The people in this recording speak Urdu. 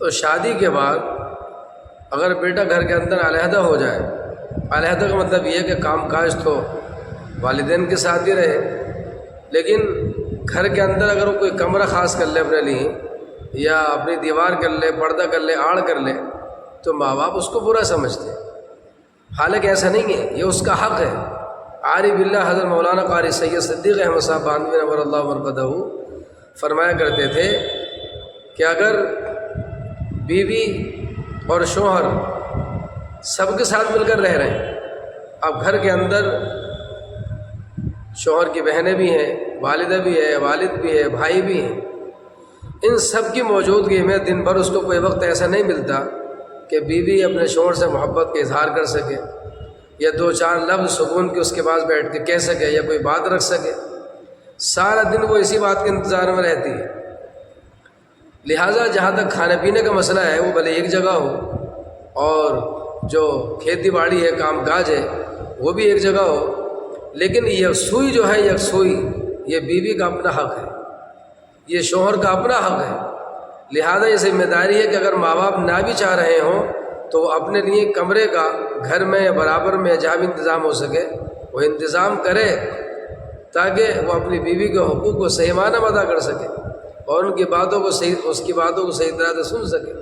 تو شادی کے بعد اگر بیٹا گھر کے اندر علیحدہ ہو جائے، علیحدہ کا مطلب یہ ہے کہ کام کاج تو والدین کے ساتھ ہی رہے، لیکن گھر کے اندر اگر وہ کوئی کمرہ خاص کر لے اپنے لیے، یا اپنی دیوار کر لے، پردہ کر لے، آڑ کر لے، تو ماں باپ اس کو برا سمجھتے ہیں، حالانکہ ایسا نہیں ہے، یہ اس کا حق ہے۔ عارف باللہ حضرت مولانا قاری سید صدیق احمد صاحب باندھوی نور اللہ مرقدہ فرمایا کرتے تھے کہ اگر بیوی اور شوہر سب کے ساتھ مل کر رہ رہے ہیں، اب گھر کے اندر شوہر کی بہنیں بھی ہیں، والدہ بھی ہے، والد بھی ہے، بھائی بھی ہیں، ان سب کی موجودگی میں دن بھر اس کو کوئی وقت ایسا نہیں ملتا کہ بیوی اپنے شوہر سے محبت کا اظہار کر سکے، یا دو چار لفظ سکون کے اس کے پاس بیٹھ کے کہہ سکے، یا کوئی بات رکھ سکے۔ سارا دن وہ اسی بات کے انتظار میں رہتی ہے۔ لہٰذا جہاں تک کھانے پینے کا مسئلہ ہے، وہ بھلے ایک جگہ ہو، اور جو کھیتی باڑی ہے، کام کاج ہے، وہ بھی ایک جگہ ہو، لیکن یکسوئی جو ہے، یکسوئی یہ بیوی کا اپنا حق ہے، یہ شوہر کا اپنا حق ہے۔ لہذا یہ ذمہ داری ہے کہ اگر ماں باپ نہ بھی چاہ رہے ہوں تو وہ اپنے لیے کمرے کا گھر میں یا برابر میں جہاں بھی انتظام ہو سکے وہ انتظام کرے، تاکہ وہ اپنی بیوی کے حقوق کو صحیح معنی میں ادا کر سکے، اور ان کی باتوں کو صحیح طرح سے سن سکے۔